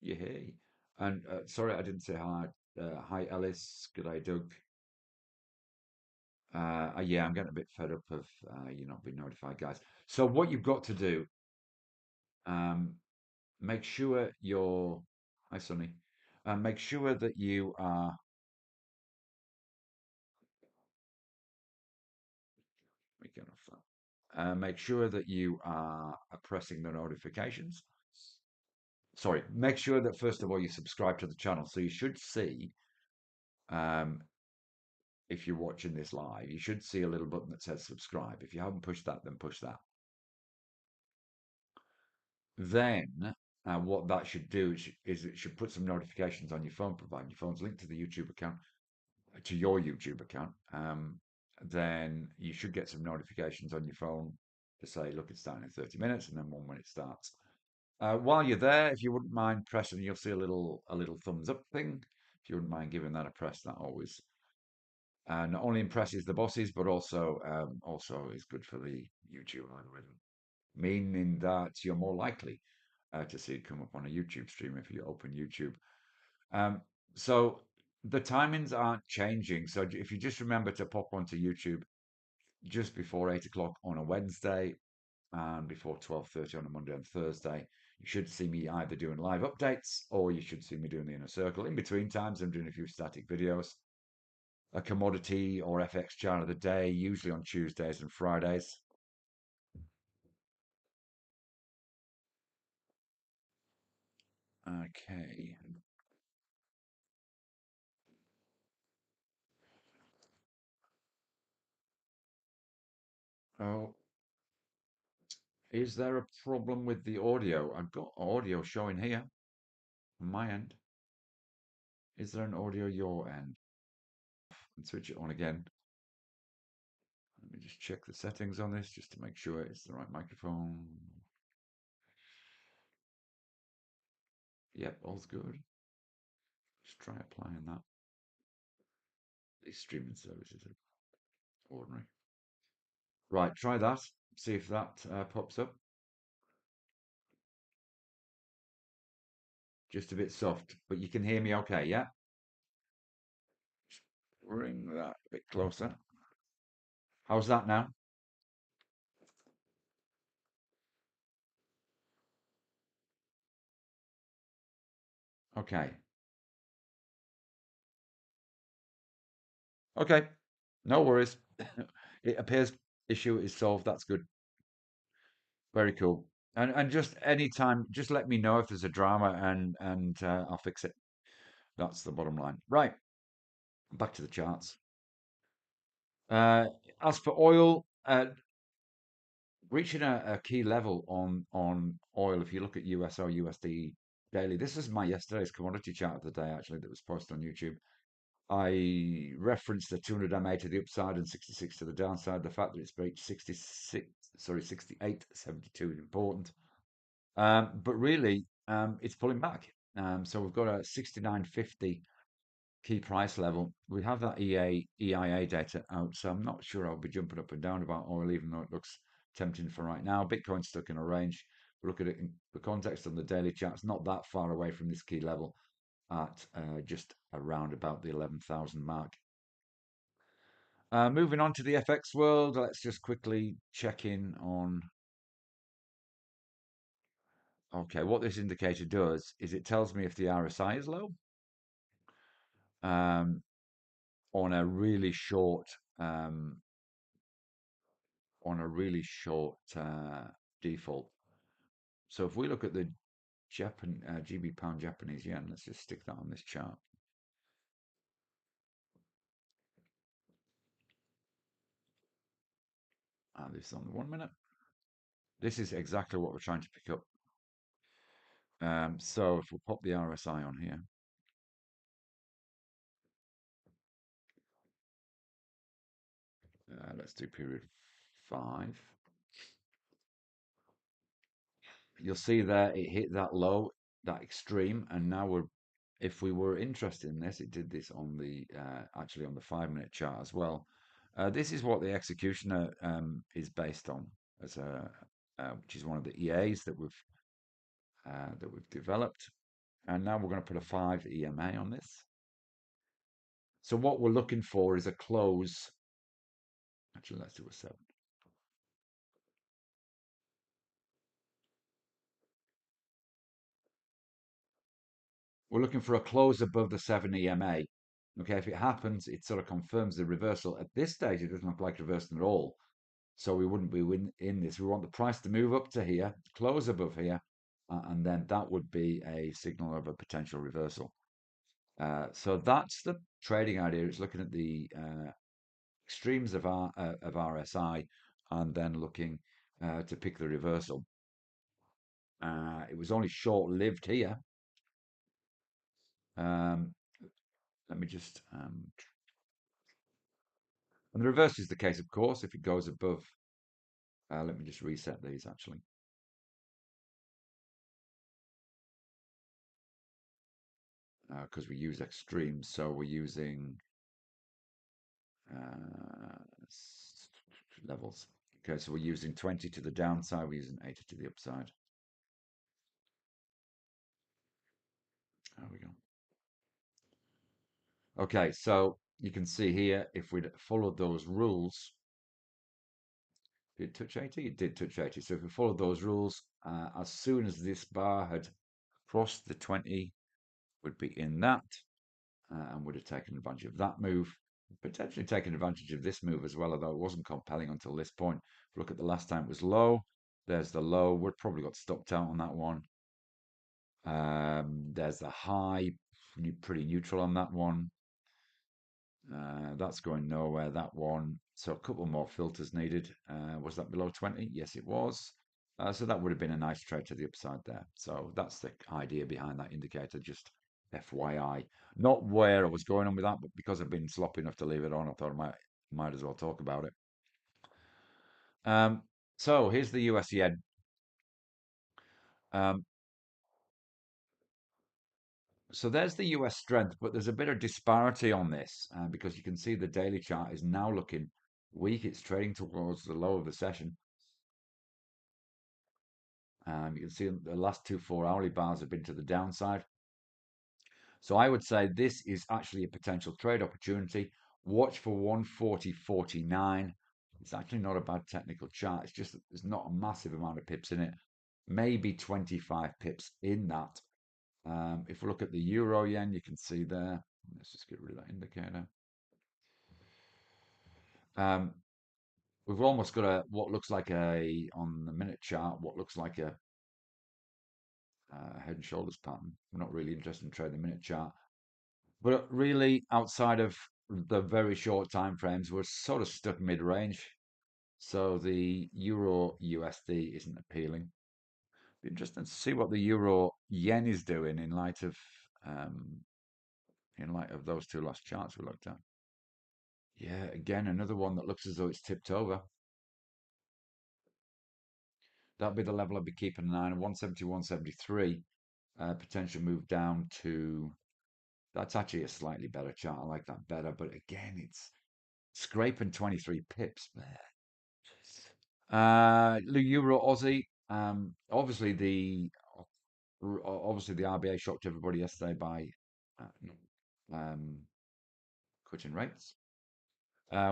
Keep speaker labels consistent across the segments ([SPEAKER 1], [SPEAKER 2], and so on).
[SPEAKER 1] Yay. And sorry, I didn't say hi. Hi, Ellis. Good day, Doug. Yeah, I'm getting a bit fed up of you not being notified, guys. So what you've got to do, um, make sure you're. Hi, Sonny. Make sure that you are. Let me get off that. Make sure that you are pressing the notifications. Sorry, make sure that first of all you subscribe to the channel. So you should see, um, if you're watching this live, you should see a little button that says subscribe. If you haven't pushed that, then push that. Then what that should do is it should put some notifications on your phone, providing your phone's linked to the YouTube account, to your YouTube account. Then you should get some notifications on your phone to say, look, it's starting in 30 minutes, and then one when it starts. While you're there, if you wouldn't mind pressing, you'll see a little thumbs up thing. If you wouldn't mind giving that a press, that always not only impresses the bosses, but also is good for the YouTube algorithm, meaning that you're more likely to see it come up on a YouTube stream if you open YouTube. Um, so the timings aren't changing. So if you just remember to pop onto YouTube just before 8 o'clock on a Wednesday and before 12:30 on a Monday and Thursday, you should see me either doing live updates or you should see me doing the inner circle. In between times, I'm doing a few static videos, a commodity or FX chart of the day, usually on Tuesdays and Fridays. Okay. Oh, is there a problem with the audio? I've got audio showing here on my end. Is there an audio your end? And switch it on again. Let me just check the settings on this just to make sure it's the right microphone. Yep, all's good. Just try applying that. These streaming services are ordinary. Right, try that. See if that pops up. Just a bit soft, but you can hear me okay, yeah? Just bring that a bit closer. How's that now? Okay. Okay. No worries. It appears issue is solved. That's good. Very cool. And just anytime, just let me know if there's a drama and I'll fix it. That's the bottom line. Right. Back to the charts. Uh, as for oil, reaching a key level on oil. If you look at US or USD daily, this is my yesterday's commodity chart of the day actually that was posted on YouTube. I referenced the 200 MA to the upside and 66 to the downside. The fact that it's reached 66, sorry, 68.72 is important. But really, it's pulling back. So we've got a 69.50 key price level. We have that EIA data out, so I'm not sure I'll be jumping up and down about oil, even though it looks tempting for right now. Bitcoin's stuck in a range. Look at it in the context on the daily charts, not that far away from this key level at just around about the 11,000 mark. Moving on to the FX world, let's just quickly check in on. Okay, what this indicator does is it tells me if the RSI is low um, on a really short um, default. So if we look at the GB pound Japanese yen, let's just stick that on this chart. This is on the 1 minute. This is exactly what we're trying to pick up. So if we pop the RSI on here, let's do period 5. You'll see there it hit that low, that extreme, and now if we were interested in this, it did this on the actually on the 5 minute chart as well. This is what the executioner is based on as which is one of the EAs that we've developed. And now we're going to put a 5 EMA on this. So what we're looking for is a close. Actually, let's do a 7. We're looking for a close above the 7 EMA. Okay, if it happens, it sort of confirms the reversal. At this stage, it doesn't look like reversing at all. So we wouldn't be in this. We want the price to move up to here, close above here, and then that would be a signal of a potential reversal. So that's the trading idea. It's looking at the extremes of RSI and then looking to pick the reversal. It was only short-lived here. Let me just and the reverse is the case, of course, if it goes above. Let me just reset these actually. Because we use extremes, so we're using levels. Okay, so we're using 20 to the downside, we're using 80 to the upside. There we go. Okay, so you can see here, if we'd followed those rules, did it touch 80? It did touch 80. So if we followed those rules, as soon as this bar had crossed the 20, would be in that, and would have taken advantage of that move. Potentially taking advantage of this move as well, although it wasn't compelling until this point. Look at the last time it was low. There's the low. We've probably got stopped out on that one. There's the high, pretty neutral on that one. That's going nowhere, that one. So a couple more filters needed. Was that below 20? Yes, it was. So that would have been a nice trade to the upside there. So that's the idea behind that indicator, just FYI. Not where I was going on with that, but because I've been sloppy enough to leave it on, I thought I might as well talk about it. So here's the US yen. Um, so there's the US strength, but there's a bit of disparity on this because you can see the daily chart is now looking weak. It's trading towards the low of the session. You can see the last 2 4-hourly bars have been to the downside. So I would say this is actually a potential trade opportunity. Watch for 140.49. It's actually not a bad technical chart. It's just that there's not a massive amount of pips in it. Maybe 25 pips in that. If we look at the euro yen, you can see there. Let's just get rid of that indicator. We've almost got what looks like on the minute chart, what looks like a head and shoulders pattern. We're not really interested in trading the minute chart. But really, outside of the very short time frames, we're sort of stuck mid-range. So the euro USD isn't appealing. Be interesting to see what the euro yen is doing um, in light of those two last charts we looked at. Yeah, again, another one that looks as though it's tipped over. That'd be the level I'd be keeping an eye on. 170, 173. Potential move down to. That's actually a slightly better chart. I like that better. But again, it's scraping 23 pips. The Euro Aussie. Obviously the RBA shocked everybody yesterday by um, cutting rates.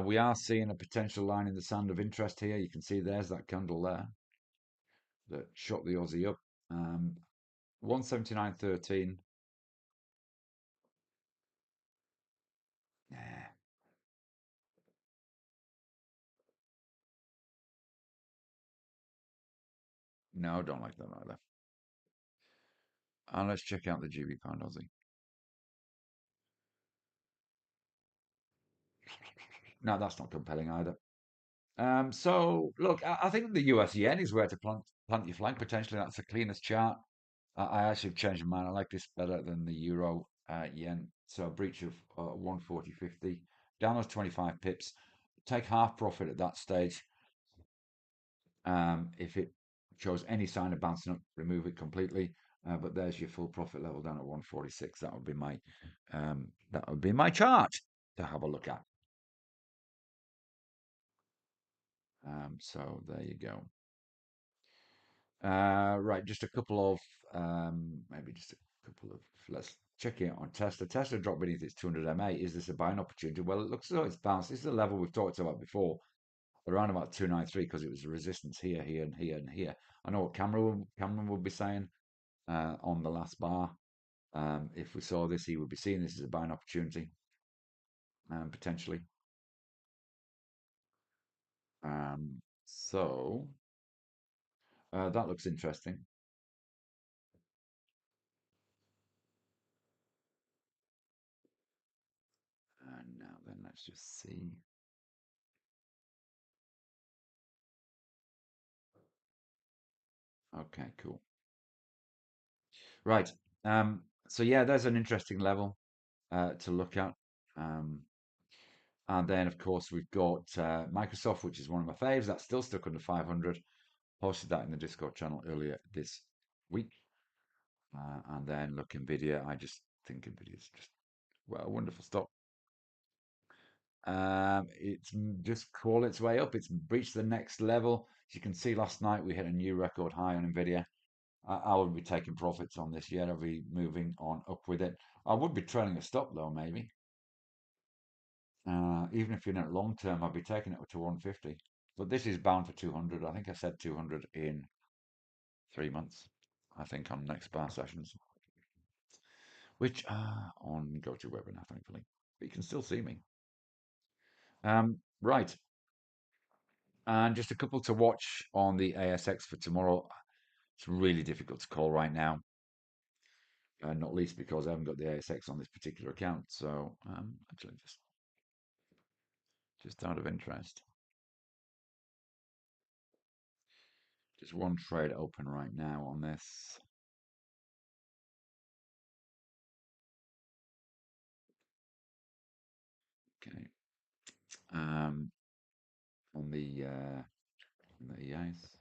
[SPEAKER 1] We are seeing a potential line in the sand of interest here. You can see there's that candle there that shot the Aussie up. 179.13. Nah, no, don't like that either. And let's check out the GB pound Aussie. No, that's not compelling either. So look, I think the US yen is where to plant your flag. Potentially, that's the cleanest chart. I actually changed my mind. I like this better than the euro yen. So a breach of 140.50, down those 25 pips. Take half profit at that stage. If it shows any sign of bouncing up, remove it completely. But there's your full profit level down at 146. That would be my chart to have a look at. So there you go. Right, just a couple of maybe just a couple of let's check it on Tesla. Tesla dropped beneath its 200 MA. Is this a buying opportunity? Well, it looks as though it's bounced. This is the level we've talked about before, around about 293, because it was a resistance here, here, and here, and here. I know what Cameron would be saying on the last bar. If we saw this, he would be seeing this as a buying opportunity, potentially. So that looks interesting. And now then, let's just see. Okay, cool. Right. So yeah, there's an interesting level to look at. Um, and then, of course, we've got Microsoft, which is one of my faves. That's still stuck under 500. Posted that in the Discord channel earlier this week. And then look, Nvidia. I just think Nvidia's just well, a wonderful stock. It's just crawl its way up. It's breached the next level. As you can see, last night we hit a new record high on Nvidia. I would be taking profits on this yet. I'll be moving on up with it. I would be trailing a stop though, maybe. Even if you're in it long term, I'd be taking it to 150. But this is bound for 200. I think I said 200 in 3 months. I think on next bar sessions, which are on GoToWebinar, thankfully. But you can still see me. Right. And just a couple to watch on the ASX for tomorrow. It's really difficult to call right now, not least because I haven't got the ASX on this particular account. So actually, just out of interest, just one trade open right now on this. Okay, um, on the EAs.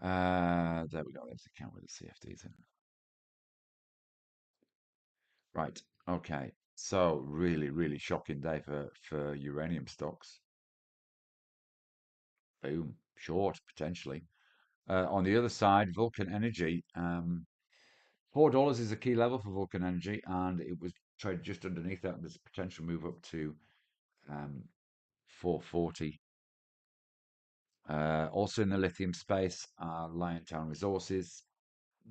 [SPEAKER 1] There we go. There's the account with the CFDs in. Right. Okay. So really, really shocking day for uranium stocks. Boom. Short potentially. On the other side, Vulcan Energy. $4 is a key level for Vulcan Energy, and it was traded just underneath that. There's a potential move up to 440. Also in the lithium space, Liontown Resources.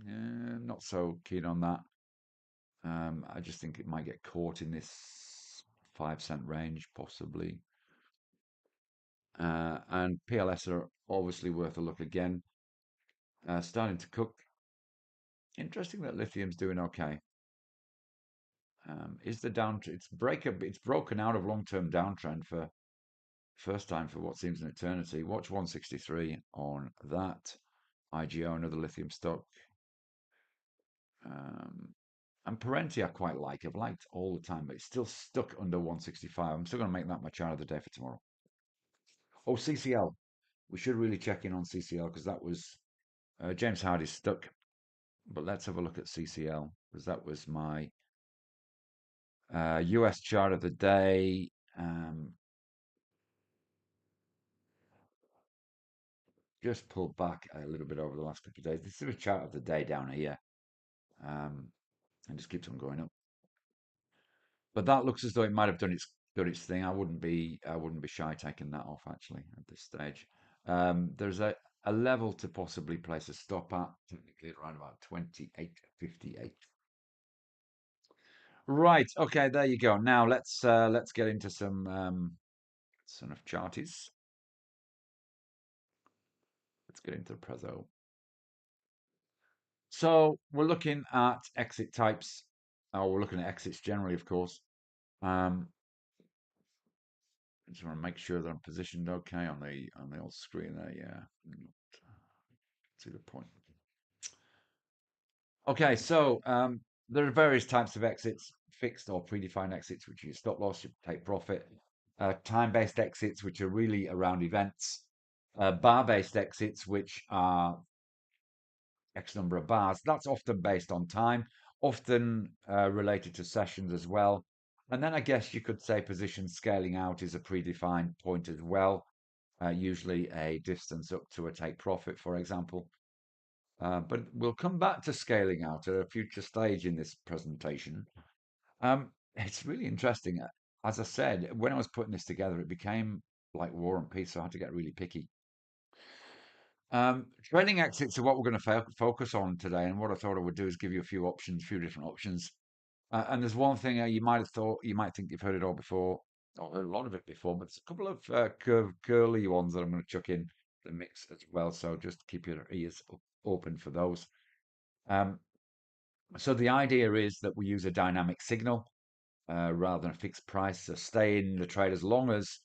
[SPEAKER 1] Not so keen on that. I just think it might get caught in this 5 cent range, possibly. And PLS are obviously worth a look again. Starting to cook. Interesting that lithium's doing okay. Is the down? It's broken out of long-term downtrend for first time for what seems an eternity. Watch 163 on that. IGO, another lithium stock. Um, and Parenti I quite like. I've liked all the time, but it's still stuck under 165. I'm still going to make that my chart of the day for tomorrow. Oh, CCL. We should really check in on CCL because that was James Hardy's stuck. But let's have a look at CCL because that was my US chart of the day. Just pulled back a little bit over the last couple of days. This is a chart of the day down here, um, and just keeps on going up. But that looks as though it might have done its thing. I wouldn't be shy taking that off actually at this stage. There's a level to possibly place a stop at, technically around about 28.58. Right. Okay. There you go. Now let's get into some of charties. Let's get into the Prezzo. So we're looking at exit types. We're looking at exits generally, of course. Um, I just want to make sure that I'm positioned okay on the old screen there. Yeah, see the point. Okay, so there are various types of exits: fixed or predefined exits, which you stop loss, you take profit; time-based exits, which are really around events; bar-based exits, which are X number of bars. That's often based on time, often related to sessions as well. And then I guess you could say position scaling out is a predefined point as well. usually a distance up to a take profit, for example. But we'll come back to scaling out at a future stage in this presentation. It's really interesting. As I said, when I was putting this together, it became like War and Peace, so I had to get really picky. Trailing exits are what we're going to focus on today, and what I thought I would do is give you a few options, a few different options. And there's one thing you might have thought, you might think you've heard it all before, or heard a lot of it before, but there's a couple of curly ones that I'm going to chuck in the mix as well. So just keep your ears open for those. Um, so the idea is that we use a dynamic signal rather than a fixed price. So stay in the trade as long as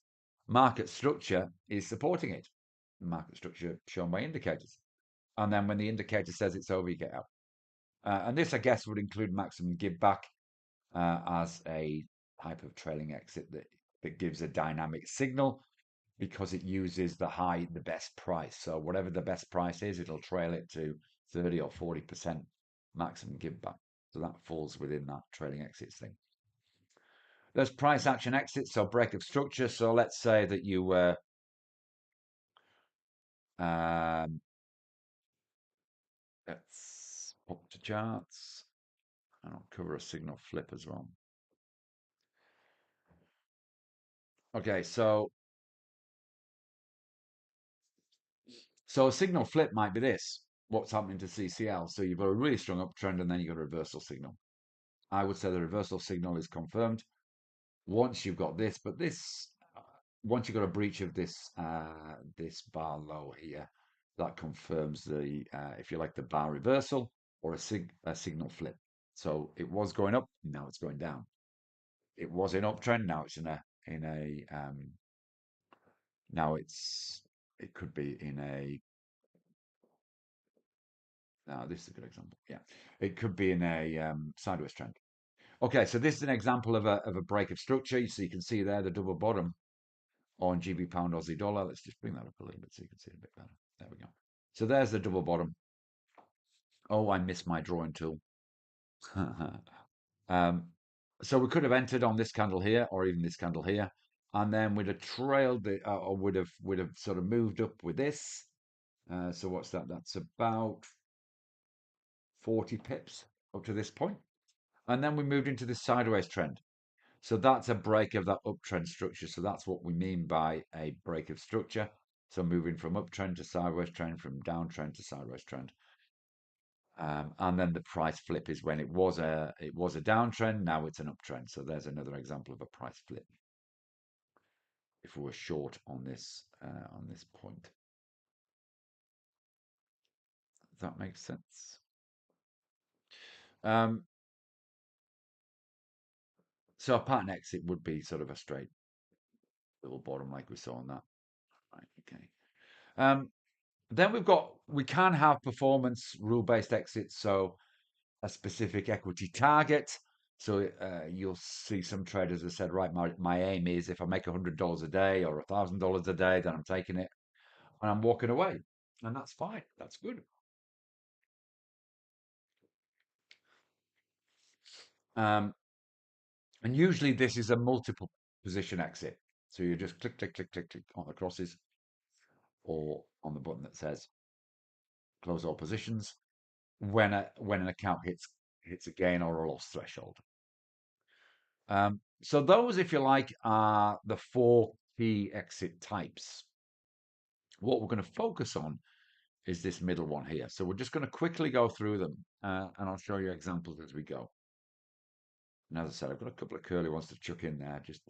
[SPEAKER 1] market structure is supporting it. Market structure shown by indicators. And then when the indicator says it's over, you get out. And this, I guess, would include maximum give back as a type of trailing exit that gives a dynamic signal because it uses the best price. So whatever the best price is, it'll trail it to 30 or 40% maximum give back. So that falls within that trailing exits thing. There's price action exits, so break of structure. So let's say that you um, let's pop to charts and I'll cover a signal flip as well. Okay, so a signal flip might be this. What's happening to CCL? So you've got a really strong uptrend and then you've got a reversal signal. I would say the reversal signal is confirmed once you've got this, but once you've got a breach of this bar low here, that confirms the if you like the bar reversal or a signal flip. So it was going up, now it's going down. It was in uptrend, now it's in a now it could be in a this is a good example. Yeah, it could be in a sideways trend. Okay, so this is an example of a break of structure. So you can see there the double bottom on GB pound Aussie dollar. Let's just bring that up a little bit so you can see it a bit better. There we go. So there's the double bottom. Oh, I missed my drawing tool. um, so we could have entered on this candle here, or even this candle here, and then we'd have trailed the, or would have sort of moved up with this. So what's that? That's about 40 pips up to this point. And then we moved into this sideways trend. So that's a break of that uptrend structure. So that's what we mean by a break of structure. So moving from uptrend to sideways trend, from downtrend to sideways trend. And then the price flip is when it was a downtrend, now it's an uptrend. So there's another example of a price flip. If we were short on this point, does that make sense? Um, so a pattern exit would be sort of a straight little bottom like we saw on that. Right, okay. Then we can have performance rule-based exits, so a specific equity target. So you'll see some traders have said, right, my aim is if I make $100 a day or $1,000 a day, then I'm taking it and I'm walking away. And that's fine. That's good. Um, and usually this is a multiple position exit. So you just click, click, click, click, click on the crosses or on the button that says close all positions when an account hits a gain or a loss threshold. So those, if you like, are the four key exit types. What we're going to focus on is this middle one here. So we're just going to quickly go through them, and I'll show you examples as we go. And as I said, I've got a couple of curly ones to chuck in there, just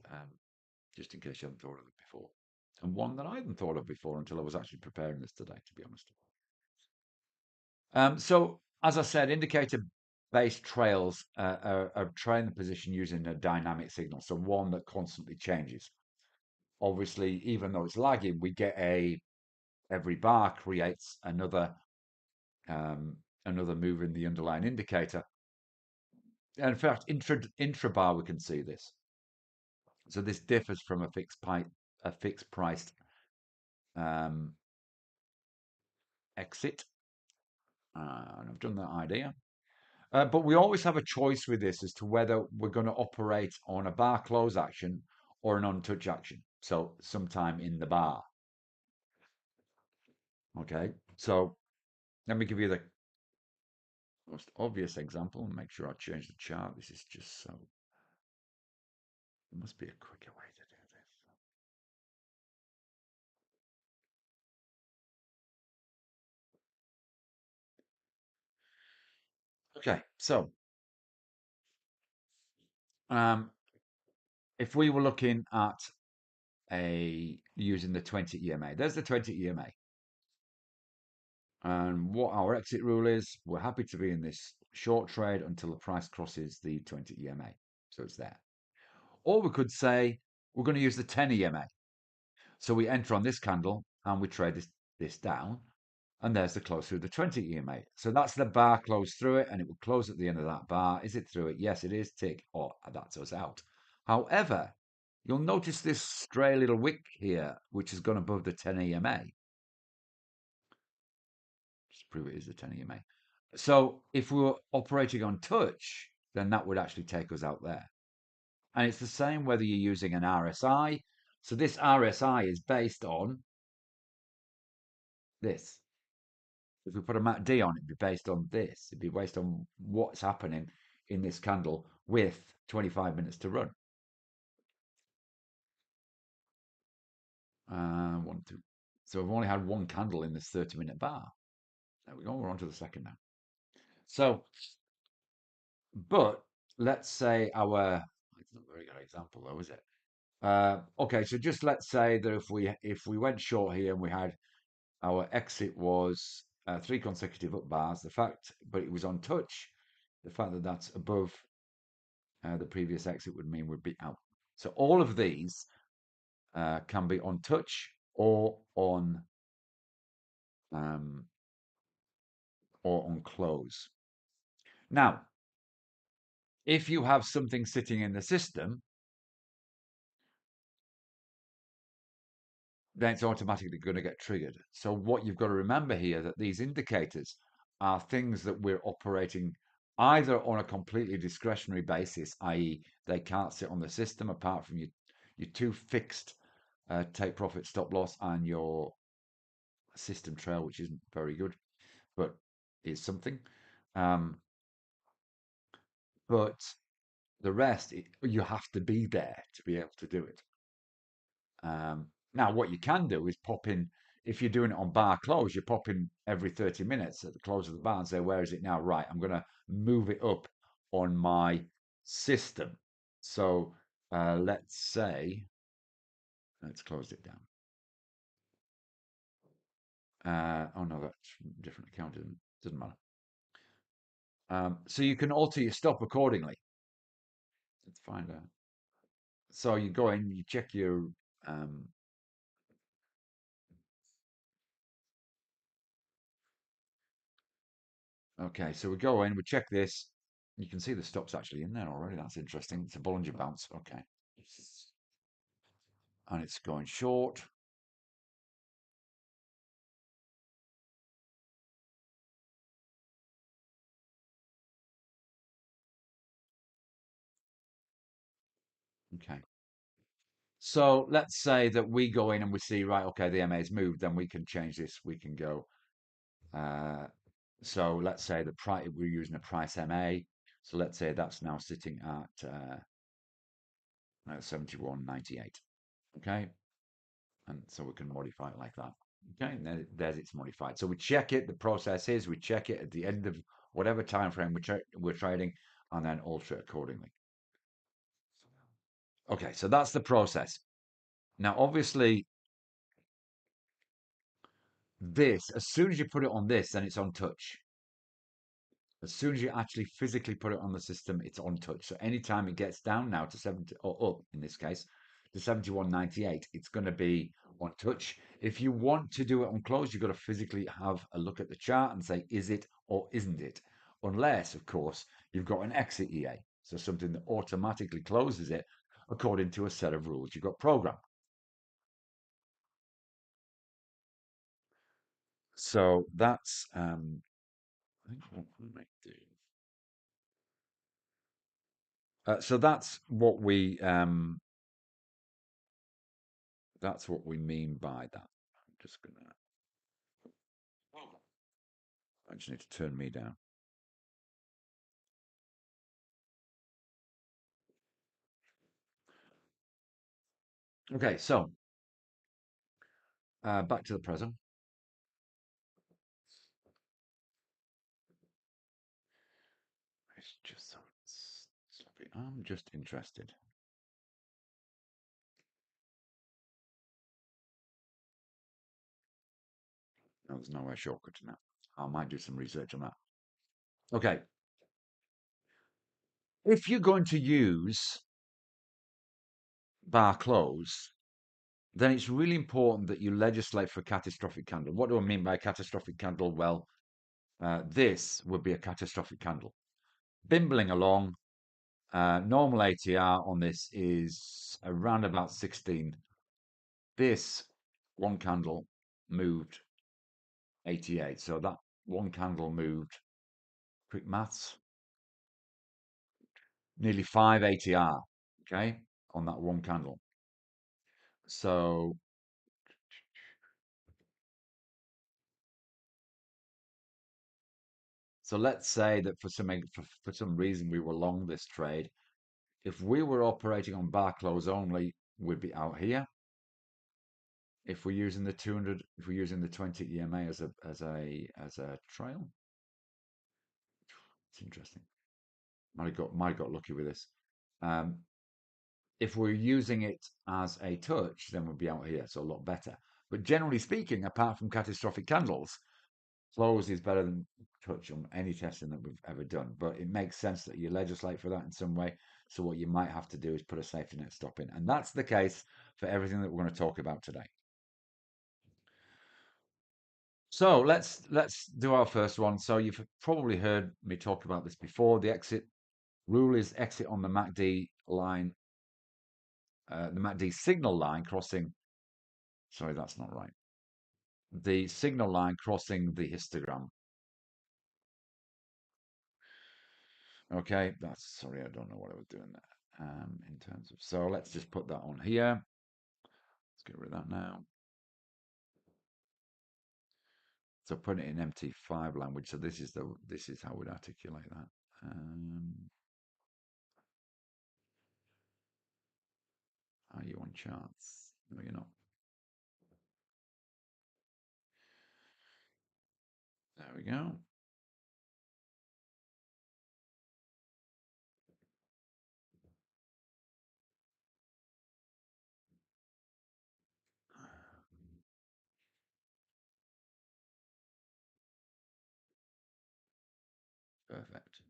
[SPEAKER 1] in case you haven't thought of it before, and one that I hadn't thought of before until I was actually preparing this today, to be honest. So as I said, indicator-based trails are trailing the position using a dynamic signal, so one that constantly changes. Obviously, even though it's lagging, we get every bar creates another move in the underlying indicator. And in fact, intra bar we can see this. So this differs from a fixed priced um, exit. And I've done that idea. But we always have a choice with this as to whether we're going to operate on a bar close action or an untouch action. So sometime in the bar. Okay, so let me give you the most obvious example and make sure I change the chart. This is just so, there must be a quicker way to do this. Okay, so um, if we were looking at a using the 20 EMA, there's the 20 EMA. And what our exit rule is, we're happy to be in this short trade until the price crosses the 20 EMA. So it's there. Or we could say we're going to use the 10 EMA. So we enter on this candle and we trade this down. And there's the close through the 20 EMA. So that's the bar close through it, and it will close at the end of that bar. Is it through it? Yes, it is. Tick. Oh, that's us out. However, you'll notice this stray little wick here, which has gone above the 10 EMA. Just prove it is the 10 EMA. So if we were operating on touch, then that would actually take us out there. And it's the same whether you're using an RSI. So this RSI is based on this. If we put a MACD on, it'd be based on this. It'd be based on what's happening in this candle with 25 minutes to run. One, two. So we've only had one candle in this 30-minute bar. There we go. We're on to the second now. So, but let's say it's not a very good example though, is it? Okay, so just let's say that if we went short here and we had our exit was three consecutive up bars, but it was on touch. The fact that that's above the previous exit would mean we'd be out. So all of these can be on touch um, or on close. Now, if you have something sitting in the system, then it's automatically going to get triggered. So what you've got to remember here that these indicators are things that we're operating either on a completely discretionary basis, i.e., they can't sit on the system apart from your two fixed take profit stop loss and your system trail, which isn't very good, but is something. Um, but the rest, you have to be there to be able to do it. Now, what you can do is pop in, if you're doing it on bar close, you pop in every 30 minutes at the close of the bar and say, where is it now? Right, I'm going to move it up on my system. So let's say, let's close it down. Oh no, that's a different account, isn't it? Doesn't matter. So you can alter your stop accordingly. Let's find out. So you go in, you check your um, okay, so we go in, we check this. You can see the stop's actually in there already. That's interesting. It's a Bollinger bounce. Okay. And it's going short. Okay. So let's say that we go in and we see, right, okay, the MA's moved, then we can change this. We can go. Uh, so let's say the price, we're using a price MA. So let's say that's now sitting at 71.98. Okay. And so we can modify it like that. Okay, and there's it's modified. So we check it. The process is we check it at the end of whatever time frame we're trading, and then alter it accordingly. Okay, so that's the process. Now, obviously, this as soon as you put it on this, then it's on touch. As soon as you actually physically put it on the system, it's on touch. So anytime it gets down now to 70 or up in this case to 71.98, it's going to be on touch. If you want to do it on close, you've got to physically have a look at the chart and say, is it or isn't it? Unless, of course, you've got an exit EA. So something that automatically closes it according to a set of rules you've got programmed. So that's I think what we might do. So that's what we mean by that. I'm just gonna I just need to turn me down. Okay, so back to the present. It's just so sloppy. I'm just interested. No, there's no way shortcut to that. I might do some research on that. Okay, if you're going to use bar close, then it's really important that you legislate for a catastrophic candle. What do I mean by a catastrophic candle? Well, this would be a catastrophic candle. Bimbling along, normal ATR on this is around about 16. This one candle moved 88. So that one candle moved, quick maths, nearly 5 ATR, okay, on that one candle. So let's say that for some reason we were long this trade. If we were operating on bar close only, we'd be out here. If we're using the 200, if we're using the 20 EMA as a trail, it's interesting. Might got lucky with this. Um, if we're using it as a touch, then we'd be out here, so a lot better. But generally speaking, apart from catastrophic candles, close is better than touch on any testing that we've ever done. But it makes sense that you legislate for that in some way. So what you might have to do is put a safety net stop in, and that's the case for everything that we're going to talk about today. So let's do our first one. So you've probably heard me talk about this before. The exit rule is exit on the MACD line, the MACD signal line crossing. Sorry, that's not right. The signal line crossing the histogram. Okay, that's sorry, I don't know what I was doing there. In terms of so let's just put that on here. Let's get rid of that now. So put it in MT5 language. So this is how we'd articulate that. Are you on charts? No, you're not. There we go. Perfect.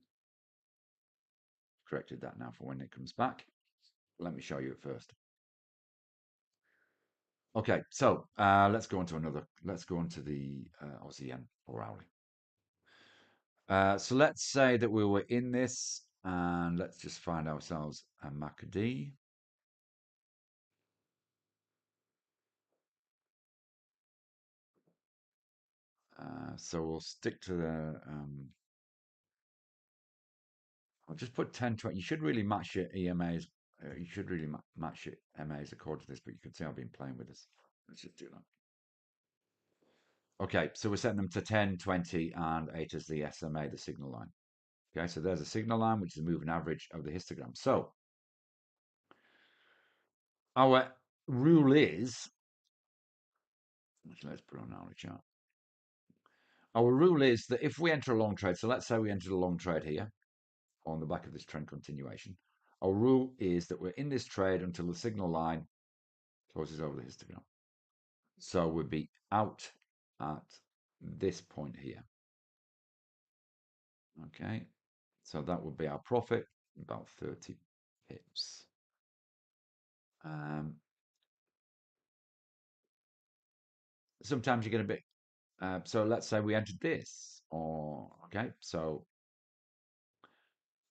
[SPEAKER 1] Corrected that now for when it comes back. Let me show you it first. Okay, so let's go on to another. Let's go on to the Aussie yen 4 hourly. So let's say that we were in this, and let's just find ourselves a MACD. So we'll stick to the. I'll just put 10, 20. You should really match your EMAs. You should really match your MAs according to this, but you can see I've been playing with this. Let's just do that. Okay, so we're setting them to 10, 20, and 8 as the SMA, the signal line. Okay, so there's a signal line, which is a moving average of the histogram. So our rule is, let's put on our chart. Our rule is that if we enter a long trade, so let's say we entered a long trade here on the back of this trend continuation, our rule is that we're in this trade until the signal line closes over the histogram. So we'd be out at this point here. Okay, so that would be our profit, about 30 pips. Sometimes you get a bit. So let's say we entered this, or okay, so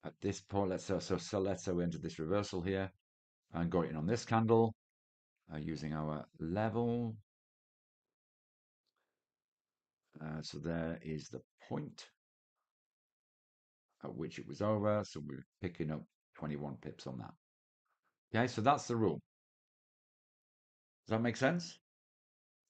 [SPEAKER 1] at this point, let's say we entered this reversal here and got in on this candle using our level. So there is the point at which it was over. So we're picking up 21 pips on that. Okay, so that's the rule. Does that make sense?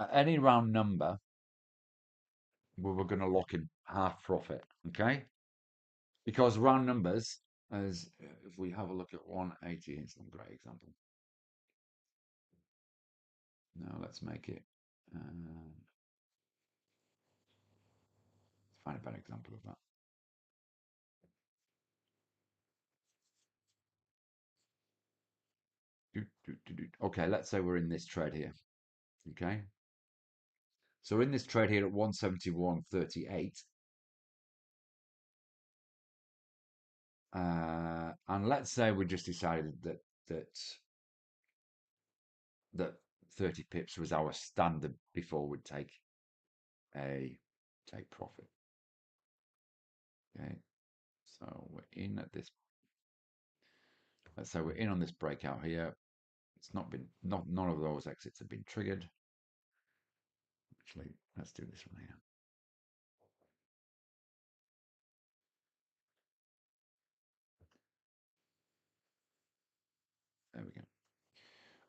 [SPEAKER 1] at any round number, we were going to lock in half profit. Okay, because round numbers, as if we have a look at 180, it's not a great example. Now let's make it. Let's find a better example of that. Okay, let's say we're in this trade here. Okay, so we're in this trade here at 171.38. And let's say we just decided that that 30 pips was our standard before we'd a take profit. Okay, so we're in at this. Let's say we're in on this breakout here. It's not been none of those exits have been triggered. Actually, let's do this one here. There we go.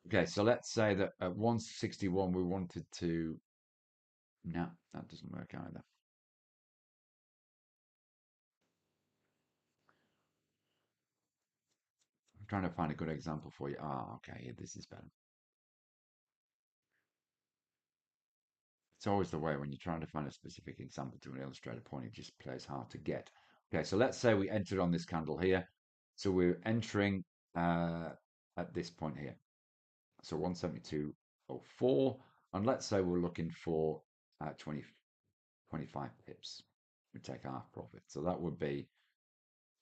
[SPEAKER 1] Okay, so let's say that at 161 we wanted to. No, that doesn't work either. I'm trying to find a good example for you. Ah, okay, this is better. It's always the way when you're trying to find a specific example to illustrate a point, it just plays hard to get. Okay, so let's say we entered on this candle here. So we're entering at this point here. So 172.04. And let's say we're looking for 25 pips. We take half profit. So that would be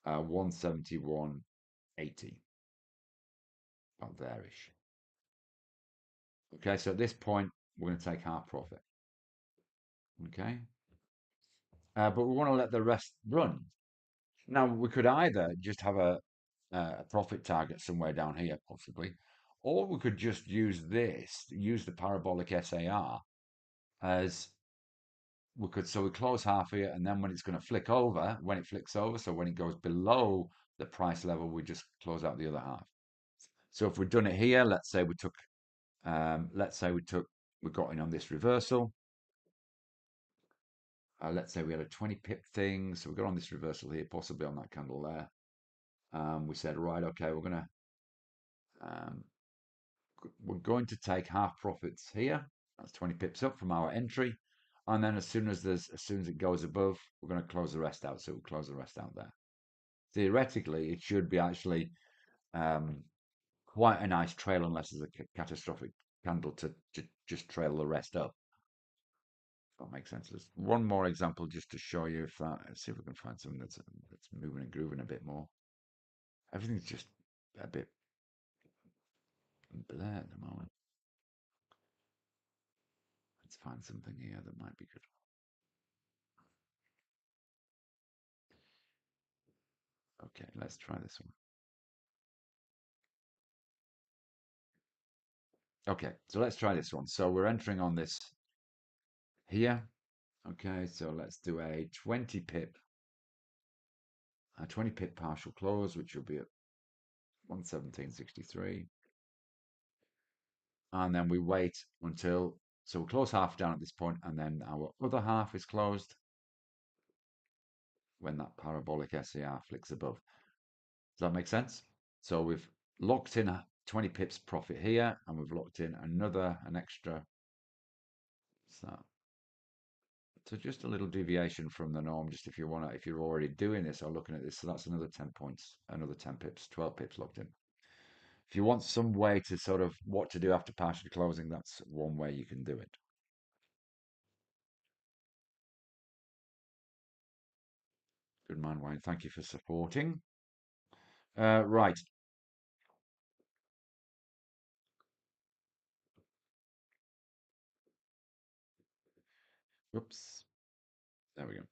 [SPEAKER 1] 171.80. About there-ish. Okay, so at this point, we're going to take half profit. Okay. But we want to let the rest run. Now, we could either just have a profit target somewhere down here, possibly, or we could just use use the parabolic SAR as we could. So we close half here, and then when it's going to flick over, when it flicks over, so when it goes below the price level, we just close out the other half. So if we'd done it here, let's say we got in on this reversal. Let's say we had a 20 pip thing, so we got on this reversal here, possibly on that candle there. We said, right, okay, um, we're going to take half profits here. That's 20 pips up from our entry. And then as soon as it goes above, we're going to close the rest out. So we'll close the rest out there. Theoretically, it should be actually quite a nice trail unless there's a catastrophic candle to just trail the rest up. If that makes sense. There's one more example just to show you if that. Let's see if we can find something that's moving and grooving a bit more. Everything's just a bit bleh at the moment. Let's find something here that might be good. Okay, let's try this one. Okay, so let's try this one. So we're entering on this here. Okay, so let's do a 20 pip partial close, which will be at 117.63. And then we wait until, so we'll close half down at this point, and then our other half is closed when that parabolic SAR flicks above. Does that make sense? So we've locked in a 20 pips profit here, and we've locked in an extra. So just a little deviation from the norm, just if you're already doing this or looking at this, so that's another 10 points, another 10 pips, 12 pips locked in. If you want some way to sort of what to do after partial closing, that's one way you can do it. Good man, Wayne. Thank you for supporting. Right. Whoops. There we go.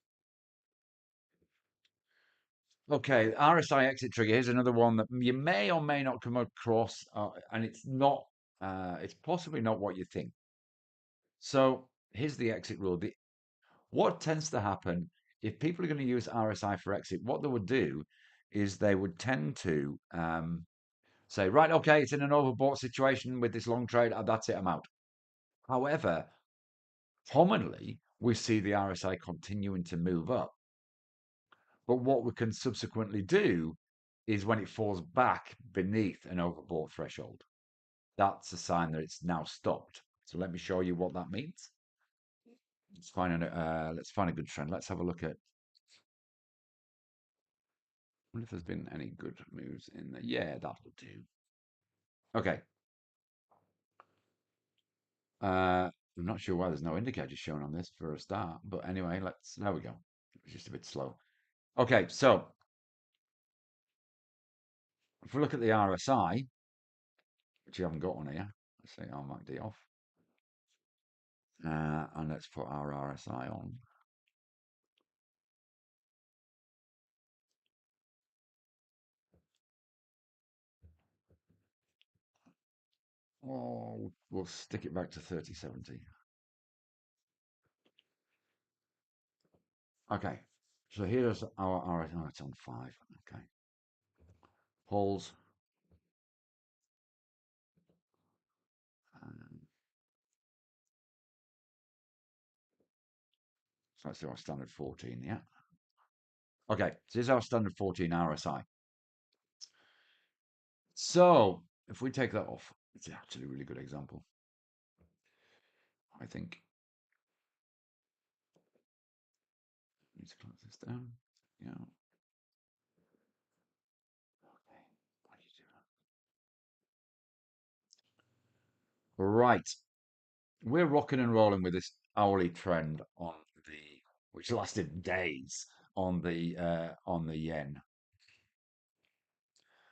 [SPEAKER 1] Okay, RSI exit trigger. Here's another one that you may or may not come across, and it's not. It's possibly not what you think. So here's the exit rule. What tends to happen if people are going to use RSI for exit? What they would do is they would tend to say, right, okay, it's in an overbought situation with this long trade. That's it. I'm out. However, Commonly, we see the RSI continuing to move up. But what we can subsequently do is when it falls back beneath an overbought threshold, that's a sign that it's now stopped. So let me show you what that means. Let's find a good trend. Let's have a look at. I wonder if there's been any good moves in there. Yeah, that'll do. Okay. I'm not sure why there's no indicators shown on this for a start, but anyway, there we go. It's just a bit slow. Okay, so if we look at the RSI, which you haven't got on here, let's say I'll mark D off. And let's put our RSI on. Oh, we'll stick it back to 3070. Okay, so here's our RSI. Oh, it's on 5. Okay. Pulls. Um, so let's do our standard 14, yeah? Okay, so here's our standard 14 RSI. So if we take that off, it's actually a really good example, I think. Let's close this down. Yeah. Okay. Why do you do that? Right. We're rocking and rolling with this hourly trend on the, which lasted days on the yen.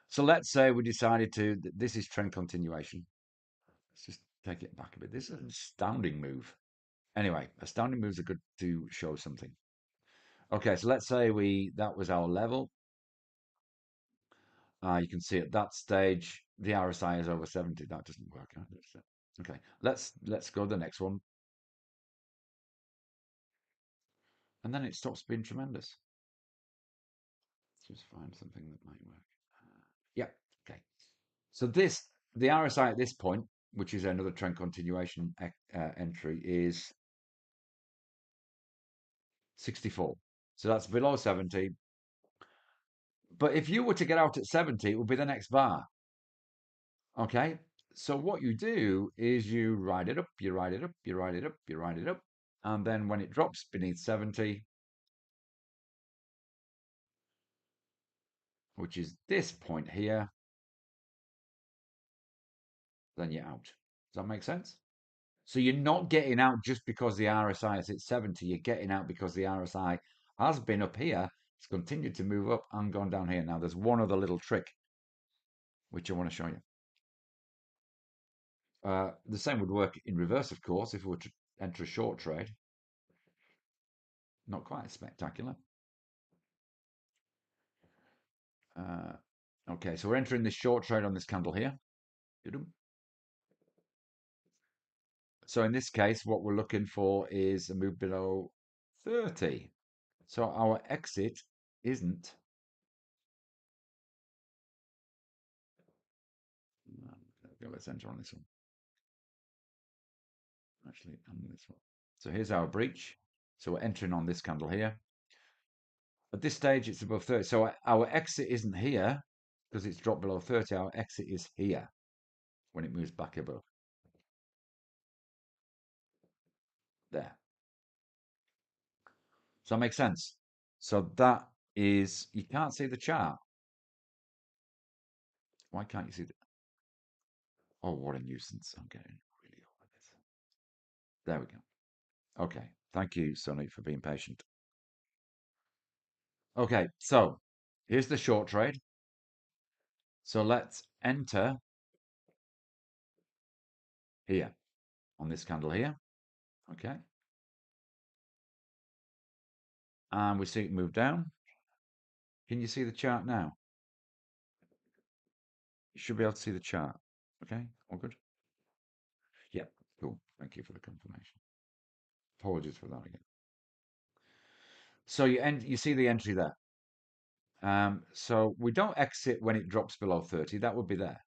[SPEAKER 1] So let's say we decided this is trend continuation. Let's just take it back a bit. This is an astounding move. Anyway, astounding moves are good to show something. Okay, so let's say that was our level. You can see at that stage the RSI is over 70. That doesn't work out. Okay, let's go to the next one, and then it stops being tremendous. Let's just find something that might work. Yeah, okay. So the RSI at this point, which is another trend continuation entry, is 64. So that's below 70. But if you were to get out at 70, it would be the next bar. Okay. So what you do is you ride it up, you ride it up, you ride it up, you ride it up. And then when it drops beneath 70, which is this point here, then you're out. Does that make sense? So you're not getting out just because the RSI is at 70. You're getting out because the RSI has been up here. It's continued to move up and gone down here. Now, there's one other little trick which I want to show you. The same would work in reverse, of course, if we were to enter a short trade. Not quite as spectacular. Okay, so we're entering this short trade on this candle here. So in this case, what we're looking for is a move below 30. So our exit isn't. Let's enter on this one. Actually, on this one. So here's our breach. So we're entering on this candle here. At this stage, it's above 30. So our exit isn't here because it's dropped below 30. Our exit is here when it moves back above. There. Does that make sense? So that is, you can't see the chart. Why can't you see the? Oh, what a nuisance. I'm getting really over this. There we go. Okay. Thank you, Sonny, for being patient. Okay, so here's the short trade. So let's enter here on this candle here. Okay. And we see it move down. Can you see the chart now? You should be able to see the chart. Okay, all good? Yeah, cool. Thank you for the confirmation. Apologies for that again. So you see the entry there. So we don't exit when it drops below 30. That would be there.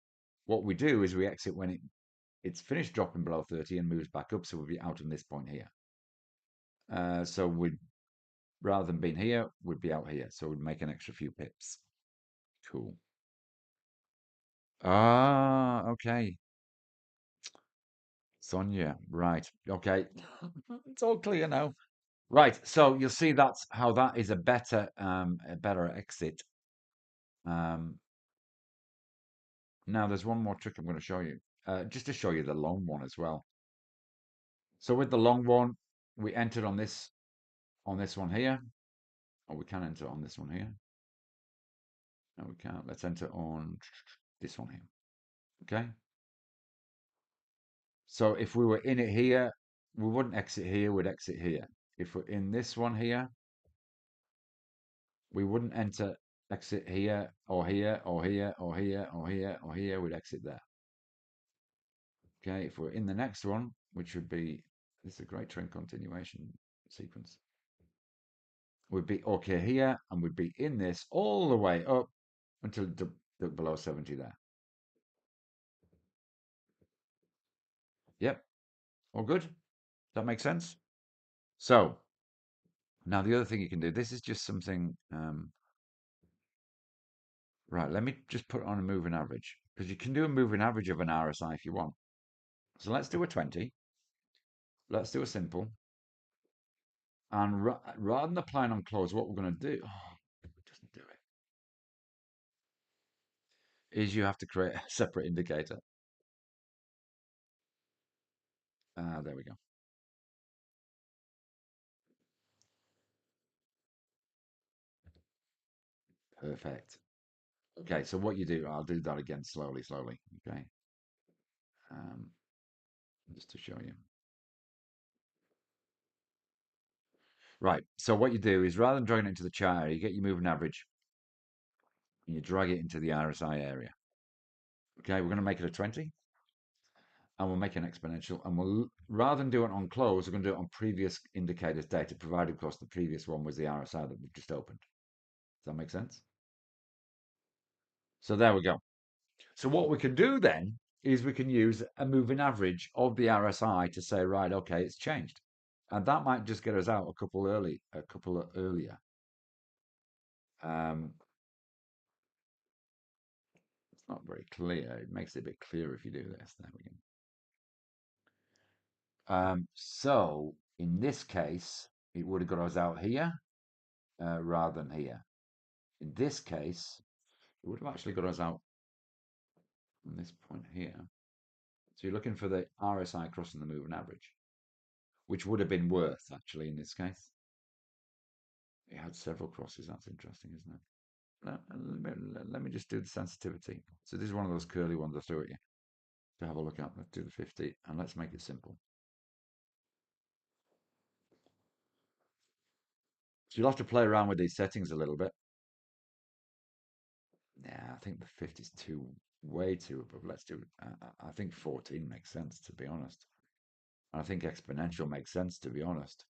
[SPEAKER 1] What we do is we exit when it's finished dropping below 30 and moves back up. So we'll be out in this point here. So we'd rather than being here, we'd be out here. So we'd make an extra few pips. Cool. Ah, okay. Sonia, right. Okay. It's all clear now. Right. So you'll see that's how that is a better exit. Um, Now there's one more trick I'm going to show you, just to show you the long one as well. So with the long one, we entered on this one here, or we can enter on this one here. No, we can't. Let's enter on this one here. Okay. So if we were in it here, we wouldn't exit here, we'd exit here. If we're in this one here, we wouldn't exit here or here or here or here or here or here, we'd exit there. Okay, if we're in the next one, which would be, this is a great trend continuation sequence. We'd be okay here, and we'd be in this all the way up until below 70 there. Yep, all good. That makes sense. So now the other thing you can do, this is just something, right, let me just put on a moving average, because you can do a moving average of an RSI if you want. So let's do a 20. Let's do a simple. And rather than applying on close, what we're going to do, oh, it doesn't do it, is you have to create a separate indicator. There we go. Perfect. Okay, so what you do, I'll do that again slowly, slowly. Okay, um, just to show you. Right, so what you do is rather than dragging it into the chart area, you get your moving average and you drag it into the RSI area. Okay, we're going to make it a 20 and we'll make an exponential, and we'll, rather than do it on close, we're going to do it on previous indicators data, provided, of course, the previous one was the RSI that we've just opened. Does that make sense? So there we go. So what we can do then is we can use a moving average of the RSI to say, right, okay, it's changed. And that might just get us out a couple earlier. Um, it's not very clear. It makes it a bit clearer if you do this. There we go. So in this case, it would have got us out here rather than here. In this case, it would have actually got us out from this point here. So you're looking for the RSI crossing the moving average, which would have been worth actually in this case. It had several crosses. That's interesting, isn't it? Let me just do the sensitivity. So this is one of those curly ones I threw at you to have a look at. Let's do the 50 and let's make it simple. So you'll have to play around with these settings a little bit. Yeah, I think the 50 is way too above. Let's do, I think 14 makes sense, to be honest. I think exponential makes sense, to be honest.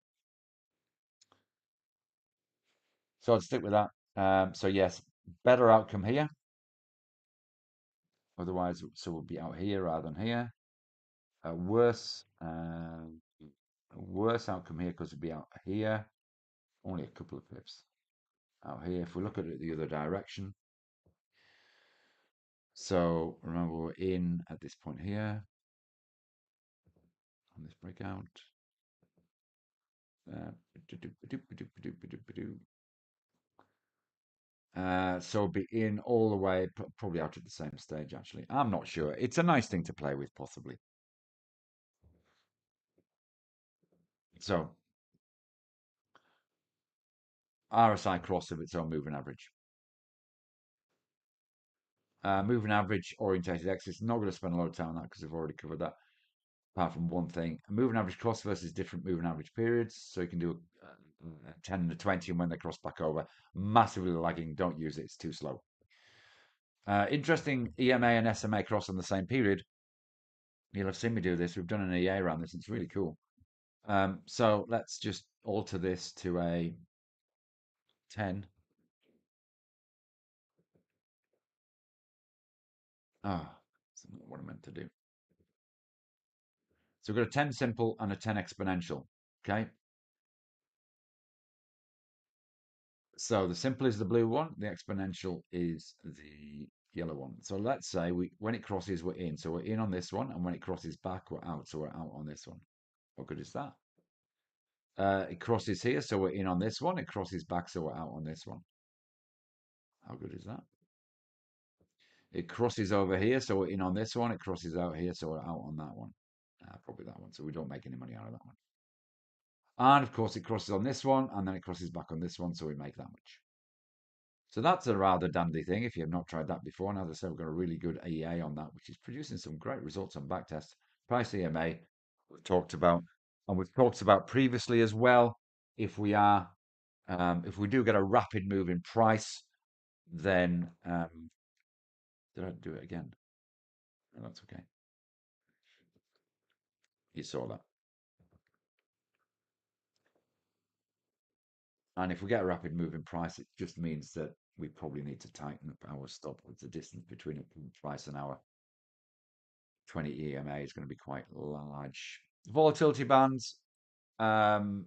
[SPEAKER 1] So I'd stick with that. So yes, better outcome here. Otherwise, so we'll be out here rather than here. Worse outcome here because we'll be out here. Only a couple of pips out here. If we look at it the other direction. So remember, we're in at this point here on this breakout. So be in all the way, probably out at the same stage, actually. I'm not sure. It's a nice thing to play with, possibly. So RSI cross of its own moving average. Moving average orientated exits. Not going to spend a lot of time on that because we've already covered that. Apart from one thing, a moving average cross versus different moving average periods. So you can do a 10 and a 20, and when they cross back over, massively lagging. Don't use it, it's too slow. Interesting EMA and SMA cross on the same period. You'll have seen me do this. We've done an EA around this. It's really cool. So let's just alter this to a 10. Ah, that's not what I meant to do. So we've got a 10 simple and a 10 exponential. Okay. So the simple is the blue one, the exponential is the yellow one. So let's say when it crosses, we're in. So we're in on this one, and when it crosses back, we're out. So we're out on this one. How good is that? It crosses here, so we're in on this one. It crosses back, so we're out on this one. How good is that? It crosses over here, so we're in on this one. It crosses out here, so we're out on that one. Probably that one. So we don't make any money out of that one. And of course, it crosses on this one, and then it crosses back on this one, so we make that much. So that's a rather dandy thing if you have not tried that before. And as I said, we've got a really good EA on that, which is producing some great results on backtest. Price EMA, we've talked about, and we've talked about previously as well. If we are, if we do get a rapid move in price, then did I do it again? No, that's okay. You saw that. And if we get a rapid move in price, it just means that we probably need to tighten up our stop. With the distance between a price and our 20 EMA is going to be quite large. Volatility bands. Um,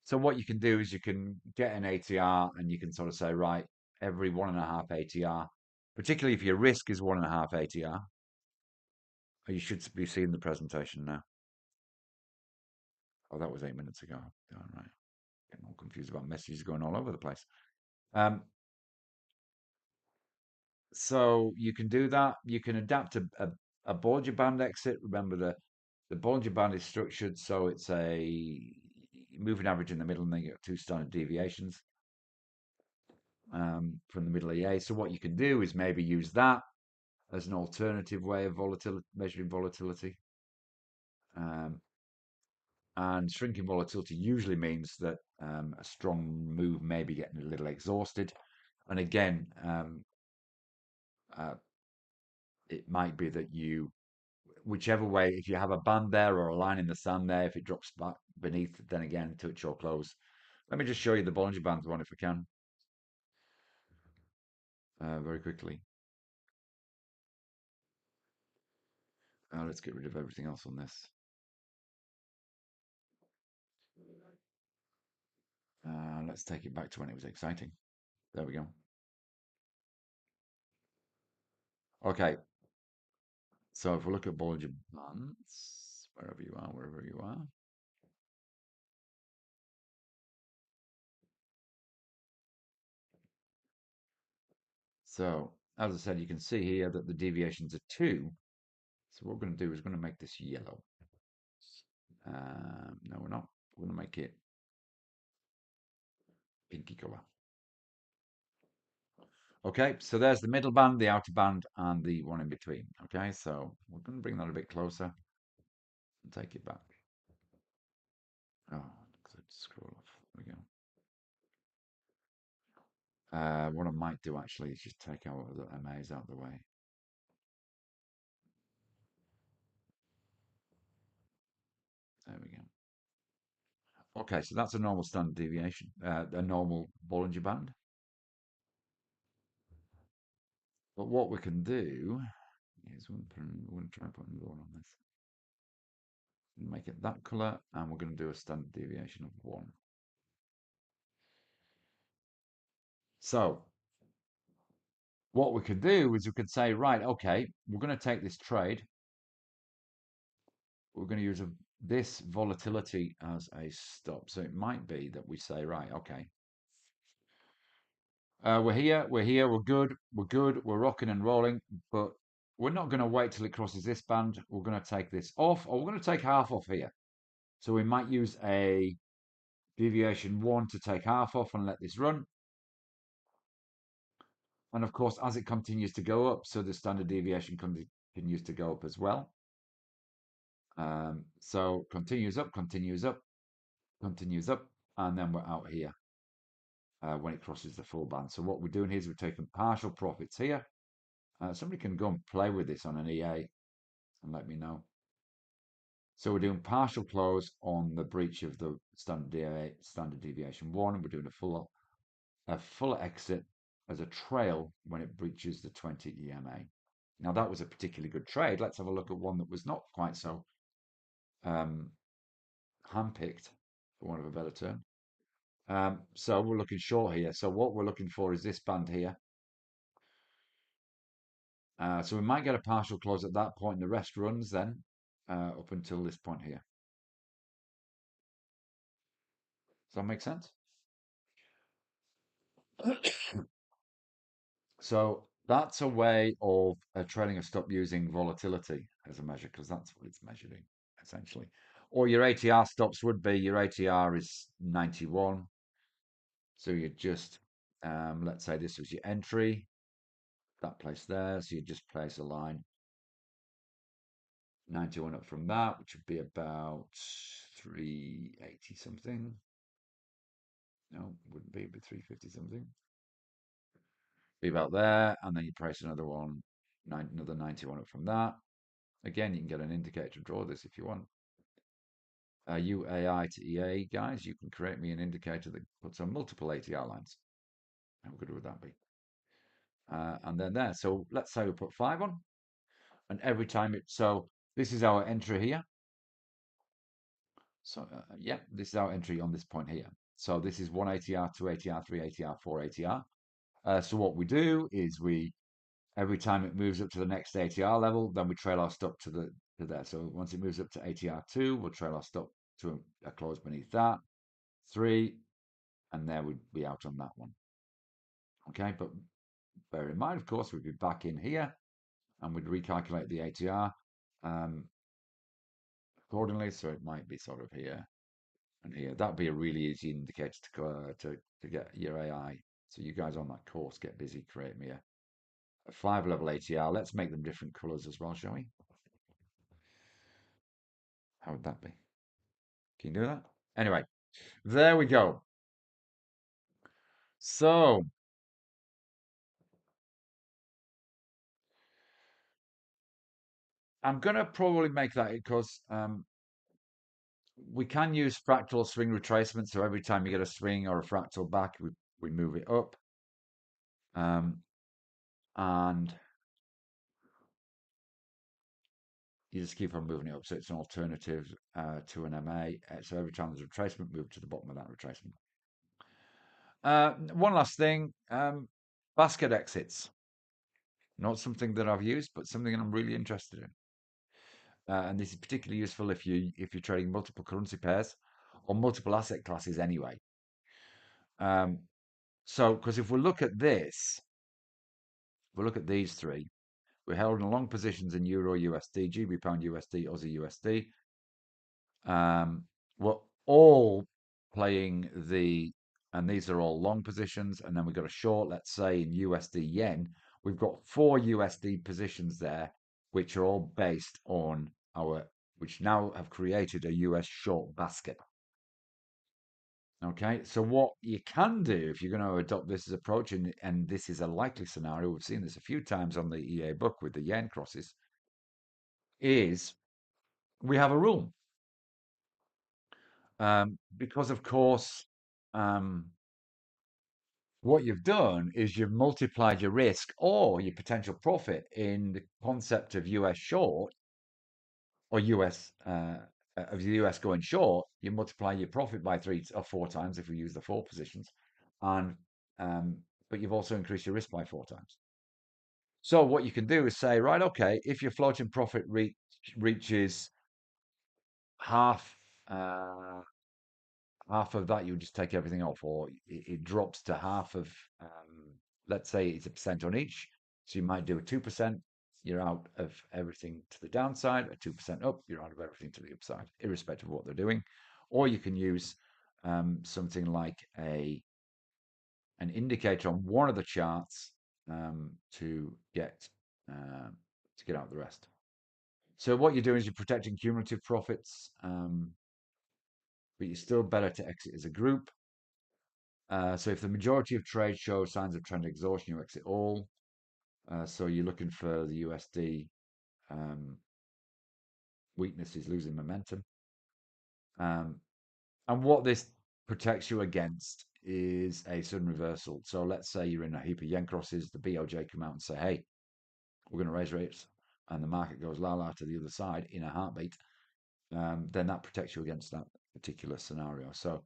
[SPEAKER 1] so what you can do is you can get an ATR and you can sort of say, right, every 1.5 ATR, particularly if your risk is 1.5 ATR, you should be seeing the presentation now. Oh, that was 8 minutes ago. All right. Getting all confused about messages going all over the place. Um, so you can do that. You can adapt a Bollinger Band exit. Remember the Bollinger Band is structured so it's a moving average in the middle, and then you get two standard deviations from the middle EA. So what you can do is maybe use that as an alternative way of volatility, measuring volatility. Um, and shrinking volatility usually means that a strong move may be getting a little exhausted. And again, uh, it might be that whichever way, if you have a band there or a line in the sand there, if it drops back beneath, then again, touch or close. Let me just show you the Bollinger Bands one if we can, very quickly. Let's get rid of everything else on this. Let's take it back to when it was exciting. There we go. Okay, so if we look at Bollinger Bands, wherever you are. So, as I said, you can see here that the deviations are 2. So what we're going to do is we're going to make this yellow. No, we're not. We're going to make it pinky color. Okay, so there's the middle band, the outer band, and the one in between. Okay, so we're going to bring that a bit closer and take it back. Oh, scroll off. There we go. What I might do actually is just take out the MAs out of the way. There we go. Okay, so that's a normal standard deviation, a normal Bollinger Band. But what we can do is we're going to try and put another one on this. Make it that color, and we're going to do a standard deviation of 1. So what we could do is we could say, right, okay, we're going to take this trade. We're going to use this volatility as a stop. So it might be that we say, right, okay, we're here, we're good, we're rocking and rolling, but we're not going to wait till it crosses this band. We're going to take this off, or we're going to take half off here. So we might use a deviation 1 to take half off and let this run. And of course, as it continues to go up, so the standard deviation continues to go up as well. So continues up, continues up, continues up, and then we're out here when it crosses the full band. So what we're doing here is we're taking partial profits here. Somebody can go and play with this on an EA and let me know. So we're doing partial close on the breach of the standard deviation 1, and we're doing a full exit as a trail when it breaches the 20 EMA. Now that was a particularly good trade. Let's have a look at one that was not quite so handpicked, for want of a better term. So we're looking short here. So what we're looking for is this band here. So we might get a partial close at that point, and the rest runs then up until this point here. Does that make sense? So that's a way of trailing a stop using volatility as a measure, because that's what it's measuring essentially. Or your ATR stops would be your ATR is 91. So you just, let's say this was your entry, that place there. So you just place a line 91 up from that, which would be about 380 something. No, wouldn't be, it'd be 350 something. Be about there, and then you price another one, another 91 up from that. Again, you can get an indicator to draw this if you want. UAI to EA, guys, you can create me an indicator that puts on multiple ATR lines. How good would that be? And then there. So let's say we put 5 on, and every time so this is our entry here. So yeah, this is our entry on this point here. So this is 1 ATR, 2 ATR, 3 ATR, 4 ATR. So what we do is every time it moves up to the next ATR level, then we trail our stop to there. So once it moves up to ATR 2, we'll trail our stop to a close beneath that. 3, and there we'd be out on that one. Okay, but bear in mind, of course, we'd be back in here and we'd recalculate the ATR accordingly. So it might be sort of here and here. That'd be a really easy indicator to get your AI. So you guys on that course, get busy, create me a 5-level ATR. Let's make them different colors as well, shall we? How would that be? Can you do that? Anyway, there we go. So I'm going to probably make that because we can use fractal swing retracement. So every time you get a swing or a fractal back, we move it up. And you just keep on moving it up. So it's an alternative to an MA. So every time there's a retracement, move to the bottom of that retracement. One last thing, basket exits. Not something that I've used, but something I'm really interested in. And this is particularly useful if you're trading multiple currency pairs or multiple asset classes anyway. So because if we look at this, we look at these three, we're held in long positions in Euro USD, GB Pound USD, Aussie USD. We're all playing and these are all long positions, and then we've got a short, let's say in USD yen. We've got 4 USD positions there, which are all based on which now have created a US short basket. Okay, so what you can do if you're going to adopt this as approach, and this is a likely scenario, we've seen this a few times on the EA book with the yen crosses, is we have a rule. Because of course, what you've done is you've multiplied your risk or your potential profit in the concept of US short or US of the US going short. You multiply your profit by 3 or 4 times if we use the 4 positions, and but you've also increased your risk by 4 times. So what you can do is say, right, okay, if your floating profit reaches half half of that, you just take everything off, or it drops to half of, let's say it's a percent on each. So you might do a 2%, you're out of everything to the downside, a 2% up, you're out of everything to the upside, irrespective of what they're doing. Or you can use something like an indicator on one of the charts to get out the rest. So what you're doing is you're protecting cumulative profits, but you're still better to exit as a group. So if the majority of trades show signs of trend exhaustion, you exit all. So you're looking for the USD weakness is losing momentum. And what this protects you against is a sudden reversal. So let's say you're in a heap of yen crosses, the BOJ come out and say, hey, we're going to raise rates, and the market goes la la to the other side in a heartbeat. Then that protects you against that particular scenario. So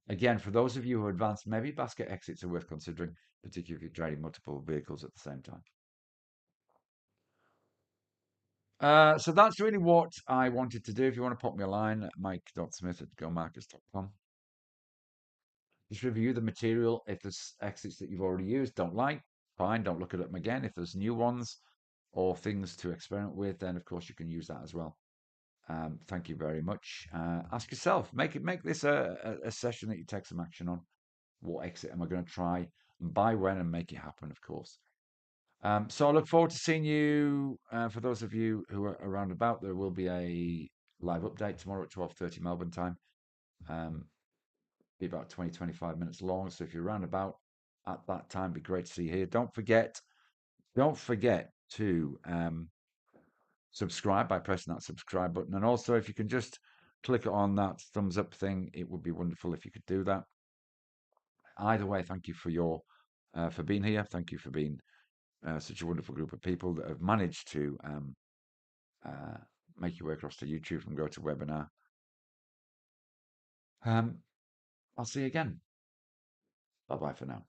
[SPEAKER 1] Again, for those of you who are advanced, maybe basket exits are worth considering, particularly if you're trading multiple vehicles at the same time. So that's really what I wanted to do. If you want to pop me a line, mike.smith@gomarkets.com. Just review the material. If there's exits that you've already used, don't like, fine, don't look at them again. If there's new ones or things to experiment with, then of course you can use that as well. Thank you very much. Ask yourself, make this a session that you take some action on. What exit am I going to try and buy when and make it happen, of course. So I look forward to seeing you. For those of you who are around about, there will be a live update tomorrow at 12:30 Melbourne time. Um, be about 20, 25 minutes long. So if you're around about at that time, it'd be great to see you here. Don't forget to subscribe by pressing that subscribe button. And also, if you can just click on that thumbs up thing, it would be wonderful if you could do that. Either way, thank you for being here. Thank you for being such a wonderful group of people that have managed to uh, make your way across to YouTube and go to webinar. I'll see you again. Bye bye for now.